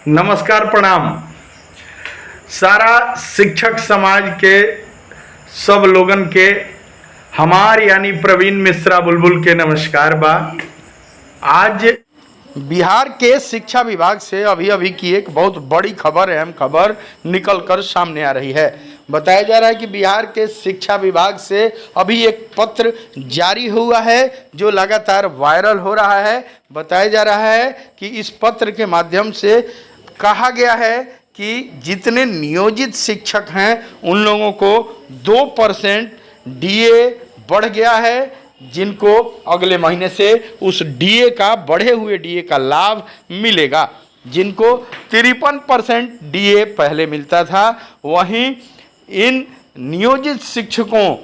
नमस्कार, प्रणाम। सारा शिक्षक समाज के सब लोगन के हमार यानी प्रवीण मिश्रा बुलबुल के नमस्कार बा। आज बिहार के शिक्षा विभाग से अभी की एक बहुत बड़ी खबर, अहम खबर निकल कर सामने आ रही है। बताया जा रहा है कि बिहार के शिक्षा विभाग से अभी एक पत्र जारी हुआ है जो लगातार वायरल हो रहा है। बताया जा रहा है कि इस पत्र के माध्यम से कहा गया है कि जितने नियोजित शिक्षक हैं उन लोगों को 2% डीए बढ़ गया है, जिनको अगले महीने से उस डीए का, बढ़े हुए डीए का लाभ मिलेगा। जिनको 53% डीए पहले मिलता था, वहीं इन नियोजित शिक्षकों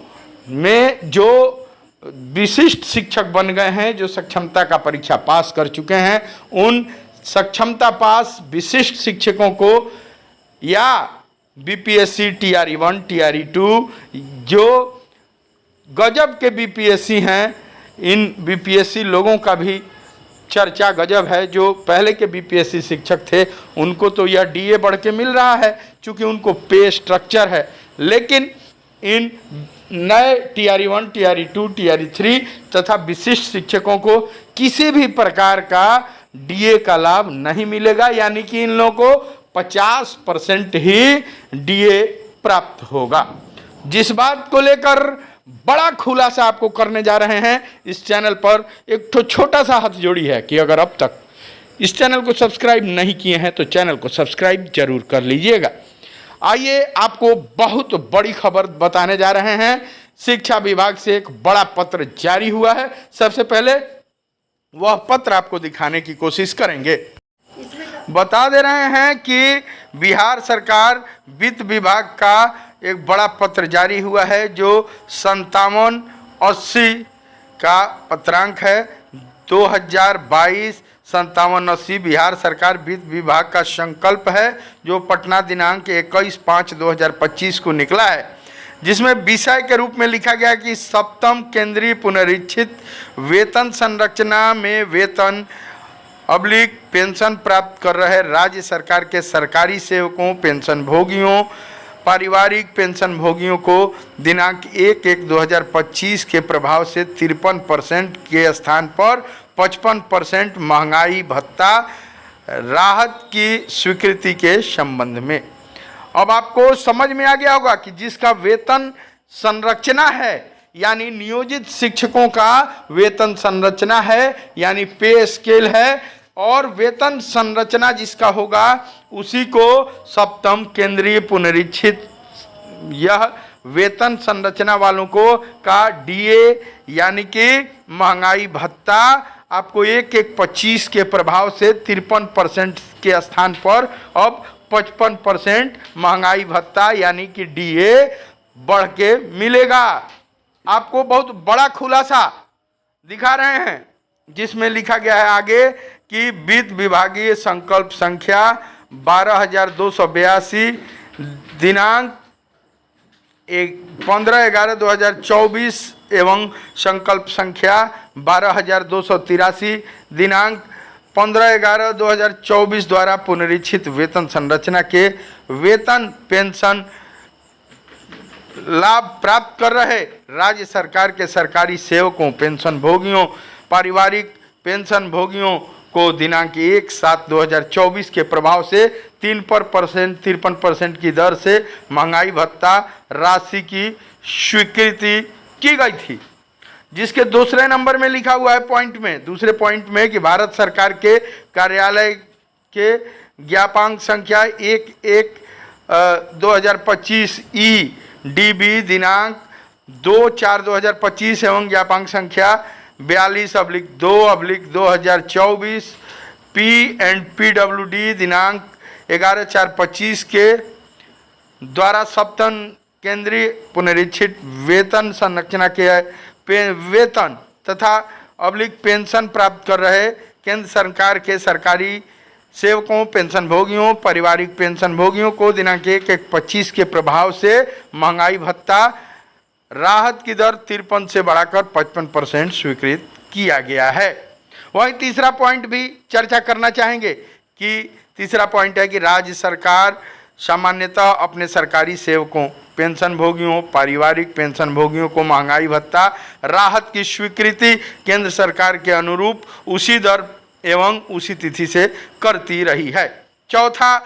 में जो विशिष्ट शिक्षक बन गए हैं, जो सक्षमता का परीक्षा पास कर चुके हैं, उन सक्षमता पास विशिष्ट शिक्षकों को या बीपीएससी टीआरई 1 टीआरई 2 जो गजब के बीपीएससी हैं, इन बीपीएससी लोगों का भी चर्चा गजब है। जो पहले के बीपीएससी शिक्षक थे उनको तो यह डीए बढ़ के मिल रहा है क्योंकि उनको पे स्ट्रक्चर है, लेकिन इन नए टीआरई 1 टीआरई 2 टीआरई 3 तथा विशिष्ट शिक्षकों को किसी भी प्रकार का डीए का लाभ नहीं मिलेगा, यानी कि इन लोगों को 50% ही डीए प्राप्त होगा। जिस बात को लेकर बड़ा खुलासा आपको करने जा रहे हैं इस चैनल पर, एक तो छोटा सा हाथ जोड़ी है कि अगर अब तक इस चैनल को सब्सक्राइब नहीं किए हैं तो चैनल को सब्सक्राइब जरूर कर लीजिएगा। आइए आपको बहुत बड़ी खबर बताने जा रहे हैं। शिक्षा विभाग से एक बड़ा पत्र जारी हुआ है। सबसे पहले वह पत्र आपको दिखाने की कोशिश करेंगे। बता दे रहे हैं कि बिहार सरकार वित्त विभाग का एक बड़ा पत्र जारी हुआ है जो 5780 का पत्रांक है। 2022-5780 बिहार सरकार वित्त विभाग का संकल्प है जो पटना दिनांक 21/5/2025 को निकला है, जिसमें विषय के रूप में लिखा गया कि सप्तम केंद्रीय पुनरीक्षित वेतन संरचना में वेतन अब्लिक पेंशन प्राप्त कर रहे राज्य सरकार के सरकारी सेवकों, पेंशन भोगियों, पारिवारिक पेंशन भोगियों को दिनांक 1/1/2025 के प्रभाव से 53% के स्थान पर 55% महंगाई भत्ता राहत की स्वीकृति के संबंध में। अब आपको समझ में आ गया होगा कि जिसका वेतन संरचना है, यानी नियोजित शिक्षकों का वेतन संरचना है, यानी पे स्केल है, और वेतन संरचना जिसका होगा उसी को सप्तम केंद्रीय पुनरीक्षित, यह वेतन संरचना वालों को का डीए यानी कि महंगाई भत्ता आपको 1/1/25 के प्रभाव से 53% के स्थान पर अब 55% महंगाई भत्ता यानी कि डीए बढ़ के मिलेगा। आपको बहुत बड़ा खुलासा दिखा रहे हैं जिसमें लिखा गया है आगे कि वित्त विभागीय संकल्प संख्या 12282 दिनांक 15/11/2024 एवं संकल्प संख्या 12283 दिनांक 15/11/2024 द्वारा पुनरीक्षित वेतन संरचना के वेतन पेंशन लाभ प्राप्त कर रहे राज्य सरकार के सरकारी सेवकों, पेंशन भोगियों, पारिवारिक पेंशन भोगियों को दिनांक 1/7/2024 के प्रभाव से 53% की दर से महंगाई भत्ता राशि की स्वीकृति की गई थी। जिसके दूसरे नंबर में लिखा हुआ है दूसरे पॉइंट में कि भारत सरकार के कार्यालय के ज्ञापांक संख्या 1/1/2025 EDB दिनांक 2/4/2025 एवं ज्ञापांक संख्या 42/2/2024 PPWD दिनांक 11/4/25 के द्वारा सप्तम केंद्रीय पुनरीक्षित वेतन संरचना के वेतन तथा अब्लिक पेंशन प्राप्त कर रहे केंद्र सरकार के सरकारी सेवकों, पेंशन भोगियों, पारिवारिक पेंशन भोगियों को दिनांक 1/1/25 के प्रभाव से महंगाई भत्ता राहत की दर 53 से बढ़ाकर 55% स्वीकृत किया गया है। वहीं तीसरा पॉइंट भी चर्चा करना चाहेंगे कि तीसरा पॉइंट है कि राज्य सरकार सामान्यतः अपने सरकारी सेवकों, पेंशन भोगियों, पारिवारिक पेंशन भोगियों को महंगाई भत्ता राहत की स्वीकृति केंद्र सरकार के अनुरूप उसी दर एवं उसी तिथि से करती रही है। चौथा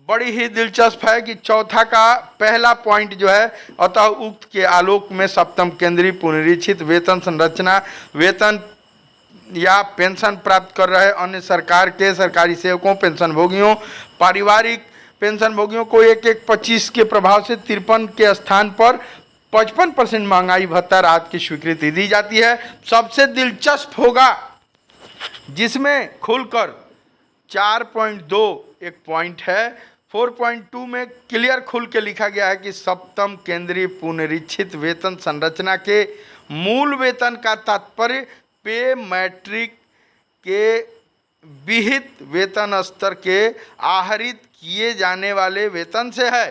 बड़ी ही दिलचस्प है कि चौथा का पहला पॉइंट जो है, अतः उक्त के आलोक में सप्तम केंद्रीय पुनरीक्षित वेतन संरचना वेतन या पेंशन प्राप्त कर रहे अन्य सरकार के सरकारी सेवकों, पेंशन भोगियों, पारिवारिक पेंशन भोगियों को 1/1/25 के प्रभाव से 53 के स्थान पर 55% महंगाई भत्ता राहत की स्वीकृति दी जाती है। सबसे दिलचस्प होगा जिसमें खुलकर 4.2 एक पॉइंट है, 4.2 में क्लियर खुल के लिखा गया है कि सप्तम केंद्रीय पुनरीक्षित वेतन संरचना के मूल वेतन का तात्पर्य पे मैट्रिक के विहित वेतन स्तर के आहरित किए जाने वाले वेतन से है,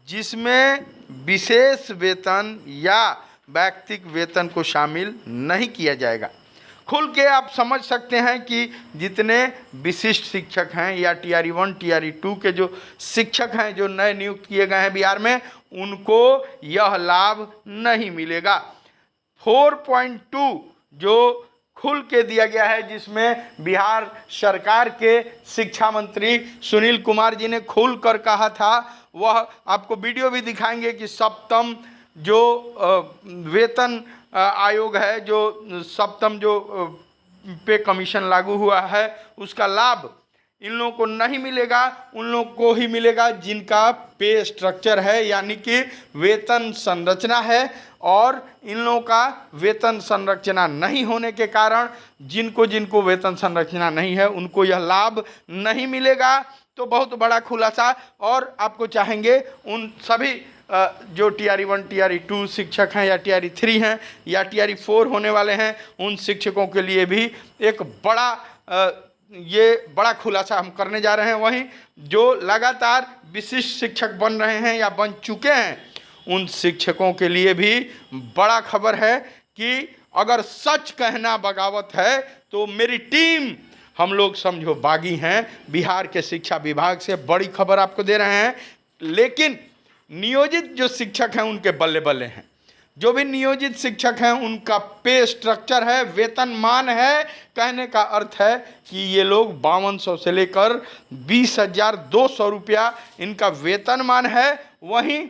जिसमें विशेष वेतन या वैयक्तिक वेतन को शामिल नहीं किया जाएगा। खुल के आप समझ सकते हैं कि जितने विशिष्ट शिक्षक हैं या TRE 1 TRE 2 के जो शिक्षक हैं जो नए नियुक्त किए गए हैं बिहार में, उनको यह लाभ नहीं मिलेगा। 4.2 जो खुल के दिया गया है, जिसमें बिहार सरकार के शिक्षा मंत्री सुनील कुमार जी ने खुल कर कहा था, वह आपको वीडियो भी दिखाएंगे कि सप्तम जो वेतन आयोग है, जो सप्तम जो पे कमीशन लागू हुआ है, उसका लाभ इन लोगों को नहीं मिलेगा, उन लोगों को ही मिलेगा जिनका पे स्ट्रक्चर है, यानी कि वेतन संरचना है। और इन लोगों का वेतन संरचना नहीं होने के कारण जिनको वेतन संरचना नहीं है उनको यह लाभ नहीं मिलेगा। तो बहुत बड़ा खुलासा। और आपको चाहेंगे उन सभी जो TRE 1 TRE 2 शिक्षक हैं या TRE 3 हैं या TRE 4 होने वाले हैं, उन शिक्षकों के लिए भी एक बड़ा खुलासा हम करने जा रहे हैं। वहीं जो लगातार विशिष्ट शिक्षक बन रहे हैं या बन चुके हैं, उन शिक्षकों के लिए भी बड़ा खबर है कि अगर सच कहना बगावत है तो मेरी टीम, हम लोग समझो बागी हैं, बिहार के शिक्षा विभाग से बड़ी खबर आपको दे रहे हैं। लेकिन नियोजित जो शिक्षक हैं उनके बल्ले बल्ले हैं। जो भी नियोजित शिक्षक हैं उनका पे स्ट्रक्चर है, वेतनमान है। कहने का अर्थ है कि ये लोग 5200 से लेकर 20,200 रुपया इनका वेतनमान है। वहीं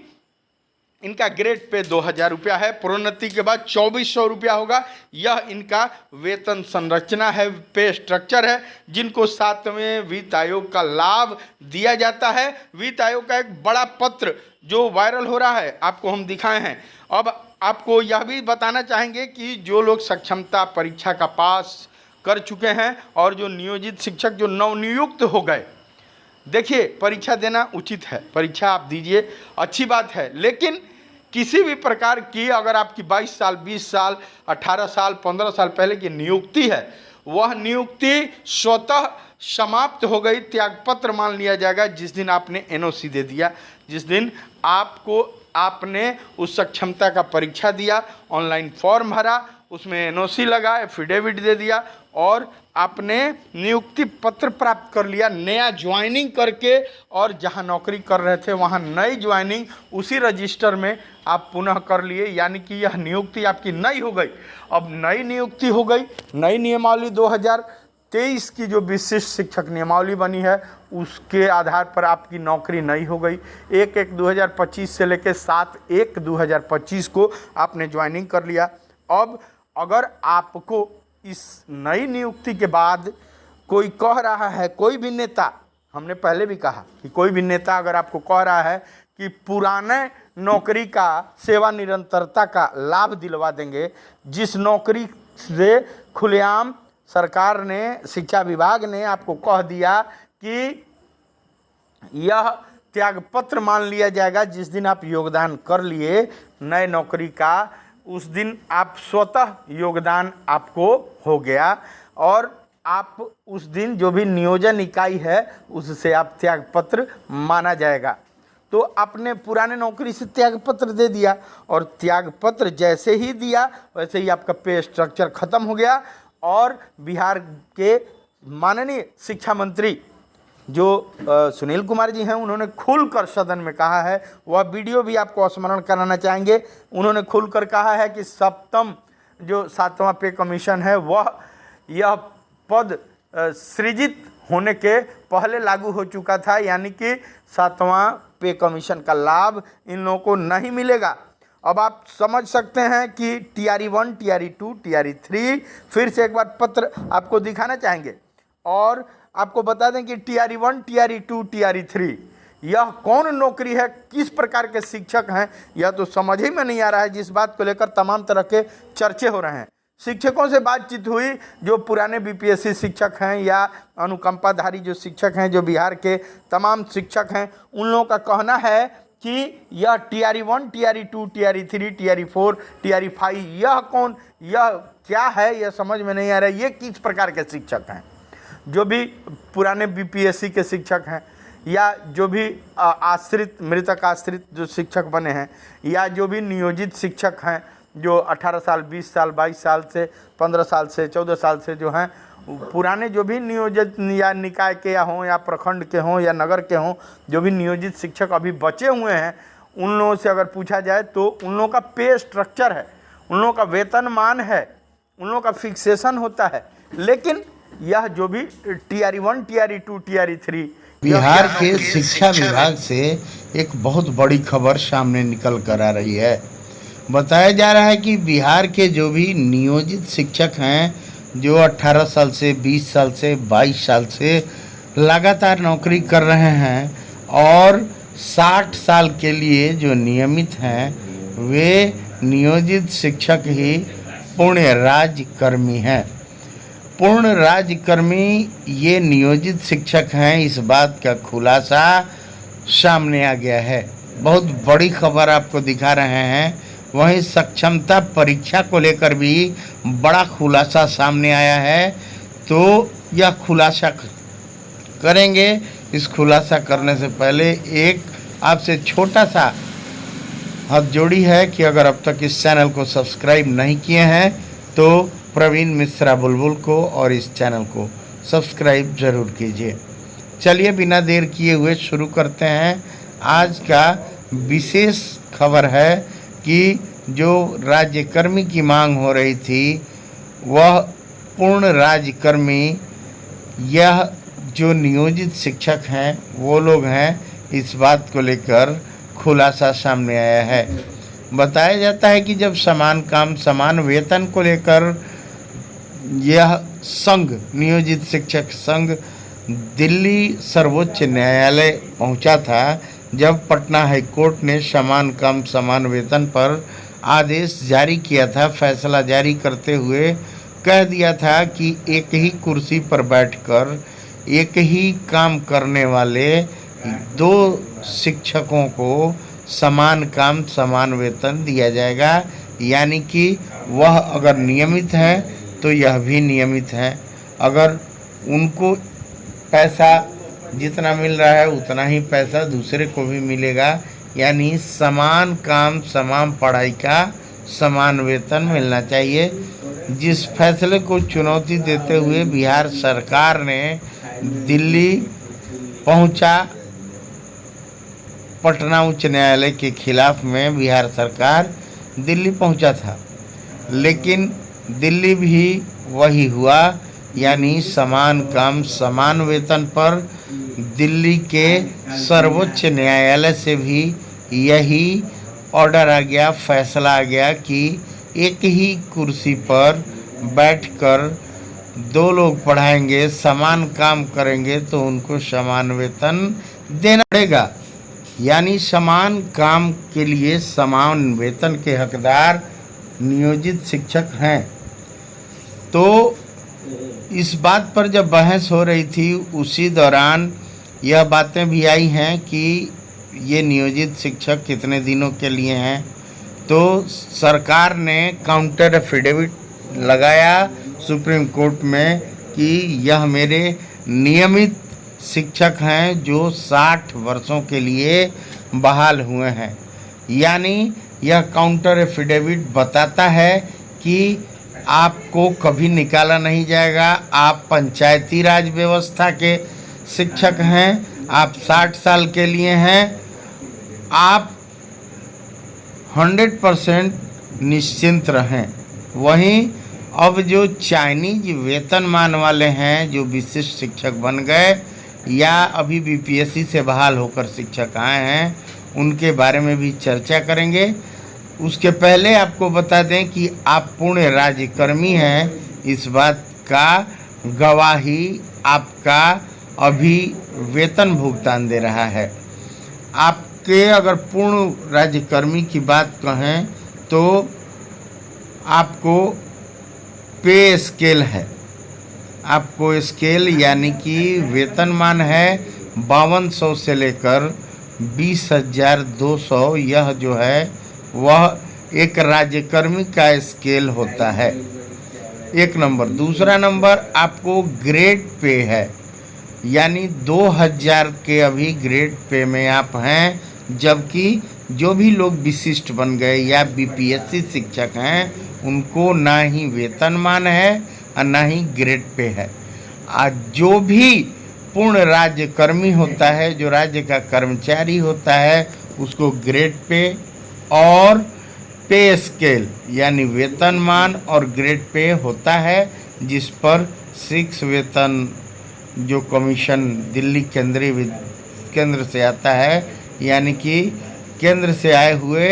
इनका ग्रेड पे 2,000 रुपया है। प्रोन्नति के बाद 2,400 रुपया होगा। यह इनका वेतन संरचना है, पे स्ट्रक्चर है, जिनको 7वें वित्त आयोग का लाभ दिया जाता है। वित्त आयोग का एक बड़ा पत्र जो वायरल हो रहा है आपको हम दिखाए हैं। अब आपको यह भी बताना चाहेंगे कि जो लोग सक्षमता परीक्षा का पास कर चुके हैं और जो नियोजित शिक्षक जो नवनियुक्त हो गए, देखिए परीक्षा देना उचित है, परीक्षा आप दीजिए, अच्छी बात है। लेकिन किसी भी प्रकार की अगर आपकी 22 साल 20 साल 18 साल 15 साल पहले की नियुक्ति है, वह नियुक्ति स्वतः समाप्त हो गई, त्यागपत्र मान लिया जाएगा जिस दिन आपने NOC दे दिया, जिस दिन आपने उस सक्षमता का परीक्षा दिया, ऑनलाइन फॉर्म भरा, उसमें NOC लगा, एफिडेविट दे दिया और आपने नियुक्ति पत्र प्राप्त कर लिया नया ज्वाइनिंग करके। और जहां नौकरी कर रहे थे वहां नई ज्वाइनिंग उसी रजिस्टर में आप पुनः कर लिए, यानी कि यह नियुक्ति आपकी नई हो गई। अब नई नियुक्ति हो गई, नई नियमावली 2023 की जो विशिष्ट शिक्षक नियमावली बनी है उसके आधार पर आपकी नौकरी नई हो गई। 1/1/2025 से लेकर 7/1/2025 को आपने ज्वाइनिंग कर लिया। अब अगर आपको इस नई नियुक्ति के बाद कोई कह रहा है, कोई भी नेता, हमने पहले भी कहा कि कोई भी नेता अगर आपको कह रहा है कि पुराने नौकरी का सेवा निरंतरता का लाभ दिलवा देंगे, जिस नौकरी से खुलेआम सरकार ने, शिक्षा विभाग ने आपको कह दिया कि यह त्यागपत्र मान लिया जाएगा जिस दिन आप योगदान कर लिए नए नौकरी का, उस दिन आप स्वतः योगदान आपको हो गया और आप उस दिन जो भी नियोजन इकाई है उससे आप त्यागपत्र माना जाएगा। तो आपने पुराने नौकरी से त्यागपत्र दे दिया और त्यागपत्र जैसे ही दिया वैसे ही आपका पे स्ट्रक्चर खत्म हो गया। और बिहार के माननीय शिक्षा मंत्री जो सुनील कुमार जी हैं उन्होंने खुलकर सदन में कहा है, वह वीडियो भी आपको स्मरण कराना चाहेंगे। उन्होंने खुलकर कहा है कि जो सातवां पे कमीशन है वह यह पद सृजित होने के पहले लागू हो चुका था, यानी कि सातवां पे कमीशन का लाभ इन लोगों को नहीं मिलेगा। अब आप समझ सकते हैं कि टीआरई 1, टीआरई 2, टीआरई 3 फिर से एक बार पत्र आपको दिखाना चाहेंगे और आपको बता दें कि टीआरई 1, टीआरई 2, टीआरई 3 यह कौन नौकरी है, किस प्रकार के शिक्षक हैं, यह तो समझ ही में नहीं आ रहा है, जिस बात को लेकर तमाम तरह के चर्चे हो रहे हैं। शिक्षकों से बातचीत हुई, जो पुराने बीपीएससी शिक्षक हैं या अनुकंपाधारी जो शिक्षक हैं, जो बिहार के तमाम शिक्षक हैं, उन लोगों का कहना है कि यह TRE 1, TRE 2, TRE 3, TRE 4, TRE 5 यह क्या है, यह समझ में नहीं आ रहा है। ये किस प्रकार के शिक्षक हैं? जो भी पुराने बीपीएससी के शिक्षक हैं या जो भी मृतक आश्रित जो शिक्षक बने हैं या जो भी नियोजित शिक्षक हैं जो 18 साल, 20 साल, 22 साल से, 15 साल से, 14 साल से जो हैं, पुराने जो भी नियोजित या निकाय के या हों या प्रखंड के हों या नगर के हों, जो भी नियोजित शिक्षक अभी बचे हुए हैं, उन लोगों से अगर पूछा जाए तो उन लोगों का पे स्ट्रक्चर है, उन लोगों का वेतनमान है, उन लोगों का फिक्सेशन होता है। लेकिन यह जो भी टीआरई 1, टीआरई 2, टीआरई 3 बिहार के शिक्षा विभाग से एक बहुत बड़ी खबर सामने निकल कर आ रही है। बताया जा रहा है कि बिहार के जो भी नियोजित शिक्षक हैं, जो 18 साल से, 20 साल से, 22 साल से लगातार नौकरी कर रहे हैं और 60 साल के लिए जो नियमित हैं, वे नियोजित शिक्षक ही पूर्ण राज्यकर्मी हैं। पूर्ण राज्यकर्मी ये नियोजित शिक्षक हैं, इस बात का खुलासा सामने आ गया है। बहुत बड़ी खबर आपको दिखा रहे हैं। वहीं सक्षमता परीक्षा को लेकर भी बड़ा खुलासा सामने आया है, तो यह खुलासा करेंगे। इस खुलासा करने से पहले एक आपसे छोटा सा हाथ जोड़ी है कि अगर अब तक इस चैनल को सब्सक्राइब नहीं किए हैं तो प्रवीण मिश्रा बुलबुल को और इस चैनल को सब्सक्राइब ज़रूर कीजिए। चलिए बिना देर किए हुए शुरू करते हैं। आज का विशेष खबर है कि जो राज्यकर्मी की मांग हो रही थी, वह पूर्ण राज्यकर्मी, यह जो नियोजित शिक्षक हैं वो लोग हैं, इस बात को लेकर खुलासा सामने आया है। बताया जाता है कि जब समान काम समान वेतन को लेकर यह संघ, नियोजित शिक्षक संघ, दिल्ली सर्वोच्च न्यायालय पहुंचा था, जब पटना हाईकोर्ट ने समान काम समान वेतन पर आदेश जारी किया था, फैसला जारी करते हुए कह दिया था कि एक ही कुर्सी पर बैठकर एक ही काम करने वाले 2 शिक्षकों को समान काम समान वेतन दिया जाएगा। यानी कि वह अगर नियमित है तो यह भी नियमित है, अगर उनको पैसा जितना मिल रहा है उतना ही पैसा दूसरे को भी मिलेगा। यानी समान काम समान पढ़ाई का समान वेतन मिलना चाहिए। जिस फैसले को चुनौती देते हुए बिहार सरकार ने दिल्ली पहुंचा, पटना उच्च न्यायालय के खिलाफ में बिहार सरकार दिल्ली पहुंचा था, लेकिन दिल्ली भी वही हुआ, यानी समान काम समान वेतन पर दिल्ली के सर्वोच्च न्यायालय से भी यही ऑर्डर आ गया, फैसला आ गया कि एक ही कुर्सी पर बैठकर 2 लोग पढ़ाएंगे, समान काम करेंगे तो उनको समान वेतन देना पड़ेगा। यानी समान काम के लिए समान वेतन के हकदार नियोजित शिक्षक हैं। तो इस बात पर जब बहस हो रही थी, उसी दौरान यह बातें भी आई हैं कि ये नियोजित शिक्षक कितने दिनों के लिए हैं। तो सरकार ने काउंटर एफिडेविट लगाया सुप्रीम कोर्ट में कि यह मेरे नियमित शिक्षक हैं जो 60 वर्षों के लिए बहाल हुए हैं। यानी यह काउंटर एफिडेविट बताता है कि आपको कभी निकाला नहीं जाएगा, आप पंचायती राज व्यवस्था के शिक्षक हैं, आप 60 साल के लिए हैं, आप 100% निश्चिंत रहें। वहीं अब जो चाइनीज वेतनमान वाले हैं, जो विशिष्ट शिक्षक बन गए या अभी बीपीएससी से बहाल होकर शिक्षक आए हैं, उनके बारे में भी चर्चा करेंगे। उसके पहले आपको बता दें कि आप पूर्ण राज्यकर्मी हैं, इस बात का गवाही आपका अभी वेतन भुगतान दे रहा है। आपके अगर पूर्ण राज्यकर्मी की बात कहें तो आपको पे स्केल है, आपको स्केल यानी कि वेतनमान है 5200 से लेकर 20,200, यह जो है वह एक राज्यकर्मी का स्केल होता है, एक नंबर। दूसरा नंबर आपको ग्रेड पे है, यानी 2000 के अभी ग्रेड पे में आप हैं, जबकि जो भी लोग विशिष्ट बन गए या बीपीएससी शिक्षक हैं उनको ना ही वेतनमान है और ना ही ग्रेड पे है। जो भी पूर्ण राज्यकर्मी होता है, जो राज्य का कर्मचारी होता है, उसको ग्रेड पे और पे स्केल यानी वेतनमान और ग्रेड पे होता है, जिस पर 6 वेतन जो कमीशन दिल्ली केंद्र से आता है, यानी कि केंद्र से आए हुए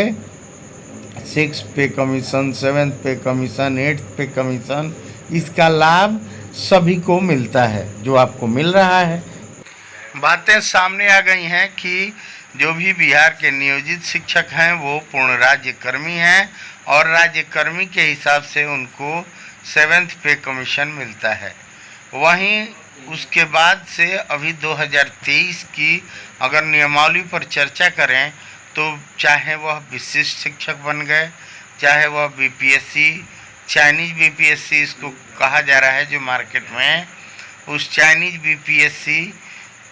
6 पे कमीशन, 7 पे कमीशन, 8 पे कमीशन, इसका लाभ सभी को मिलता है जो आपको मिल रहा है। बातें सामने आ गई हैं कि जो भी बिहार के नियोजित शिक्षक हैं वो पूर्ण राज्यकर्मी हैं और राज्यकर्मी के हिसाब से उनको 7th पे कमीशन मिलता है। वहीं उसके बाद से अभी 2023 की अगर नियमावली पर चर्चा करें तो चाहे वह विशिष्ट शिक्षक बन गए, चाहे वह बीपीएससी, चाइनीज बीपीएससी इसको कहा जा रहा है जो मार्केट में, उस चाइनीज बीपीएससी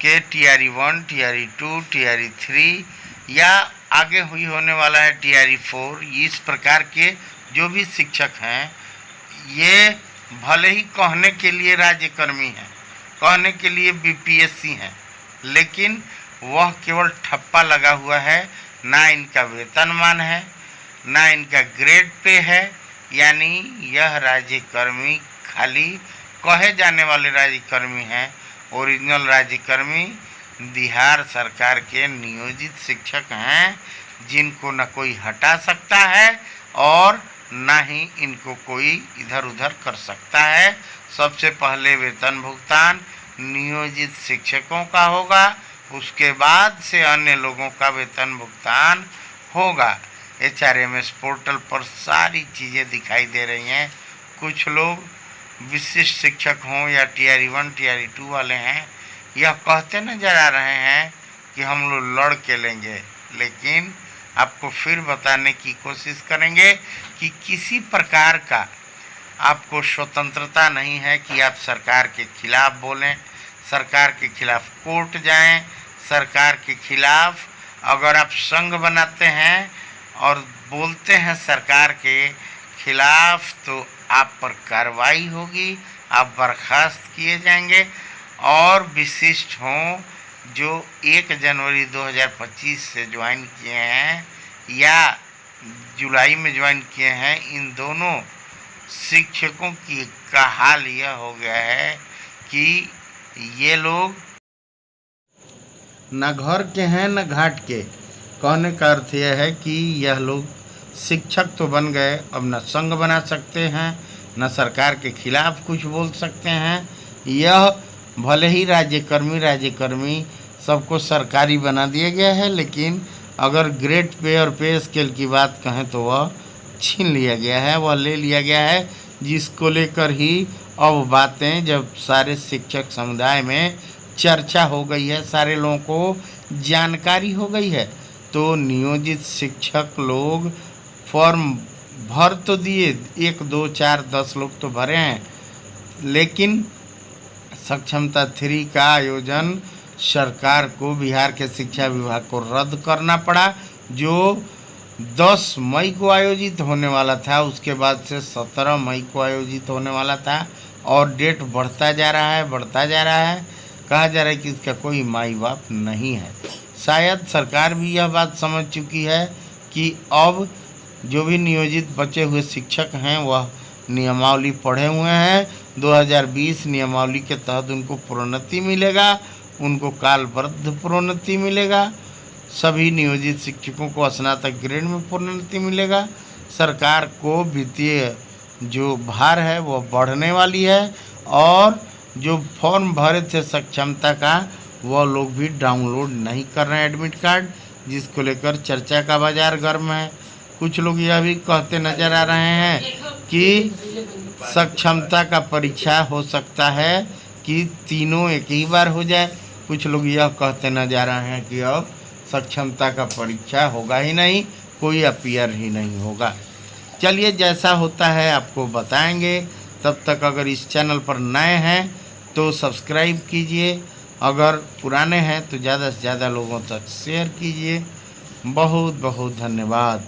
के टीआरई 1, टीआरई 2, टीआरई 3 या आगे हुई होने वाला है टीआरई 4, इस प्रकार के जो भी शिक्षक हैं ये भले ही कहने के लिए राज्यकर्मी हैं, कहने के लिए बीपीएससी हैं, लेकिन वह केवल ठप्पा लगा हुआ है, ना इनका वेतनमान है, ना इनका ग्रेड पे है, यानी यह राज्यकर्मी खाली कहे जाने वाले राज्यकर्मी हैं। ओरिजिनल राज्यकर्मी बिहार सरकार के नियोजित शिक्षक हैं, जिनको न कोई हटा सकता है और ना ही इनको कोई इधर उधर कर सकता है। सबसे पहले वेतन भुगतान नियोजित शिक्षकों का होगा, उसके बाद से अन्य लोगों का वेतन भुगतान होगा। HRMS पोर्टल पर सारी चीज़ें दिखाई दे रही हैं। कुछ लोग विशिष्ट शिक्षक हों या टीआरई 1, टीआरई 2 वाले हैं, यह कहते नजर आ रहे हैं कि हम लोग लड़ के लेंगे, लेकिन आपको फिर बताने की कोशिश करेंगे कि किसी प्रकार का आपको स्वतंत्रता नहीं है कि आप सरकार के खिलाफ बोलें, सरकार के खिलाफ कोर्ट जाएं, सरकार के खिलाफ अगर आप संघ बनाते हैं और बोलते हैं सरकार के खिलाफ तो आप पर कार्रवाई होगी, आप बर्खास्त किए जाएंगे। और विशिष्ट हों जो 1 जनवरी 2025 से ज्वाइन किए हैं या जुलाई में ज्वाइन किए हैं, इन दोनों शिक्षकों की का हाल यह हो गया है कि ये लोग न घर के हैं न घाट के। कहने का अर्थ यह है कि यह लोग शिक्षक तो बन गए, अब न संघ बना सकते हैं, न सरकार के खिलाफ कुछ बोल सकते हैं। यह भले ही राज्यकर्मी सबको सरकारी बना दिया गया है, लेकिन अगर ग्रेड पे और पे स्केल की बात कहें तो वह छीन लिया गया है, वह ले लिया गया है, जिसको लेकर ही अब बातें जब सारे शिक्षक समुदाय में चर्चा हो गई है, सारे लोगों को जानकारी हो गई है, तो नियोजित शिक्षक लोग फॉर्म भर तो दिए, 1, 2, 4, 10 लोग तो भरे हैं, लेकिन सक्षमता 3 का आयोजन सरकार को, बिहार के शिक्षा विभाग को रद्द करना पड़ा, जो 10 मई को आयोजित होने वाला था, उसके बाद से 17 मई को आयोजित होने वाला था और डेट बढ़ता जा रहा है। कहा जा रहा है कि इसका कोई माई बाप नहीं है। शायद सरकार भी यह बात समझ चुकी है कि अब जो भी नियोजित बचे हुए शिक्षक हैं वह नियमावली पढ़े हुए हैं। 2020 नियमावली के तहत उनको प्रोन्नति मिलेगा, उनको कालबद्ध प्रोन्नति मिलेगा। सभी नियोजित शिक्षकों को स्नातक ग्रेड में प्रोन्नति मिलेगा। सरकार को वित्तीय जो भार है वह बढ़ने वाली है और जो फॉर्म भरे थे सक्षमता का वह लोग भी डाउनलोड नहीं कर रहे हैं एडमिट कार्ड, जिसको लेकर चर्चा का बाजार गर्म है। कुछ लोग यह भी कहते नजर आ रहे हैं कि सक्षमता का परीक्षा हो सकता है कि तीनों एक ही बार हो जाए। कुछ लोग यह कहते नजर आ रहे हैं कि अब सक्षमता का परीक्षा होगा ही नहीं, कोई अपीयर ही नहीं होगा। चलिए जैसा होता है आपको बताएंगे। तब तक अगर इस चैनल पर नए हैं तो सब्सक्राइब कीजिए, अगर पुराने हैं तो ज़्यादा से ज़्यादा लोगों तक शेयर कीजिए। बहुत बहुत धन्यवाद।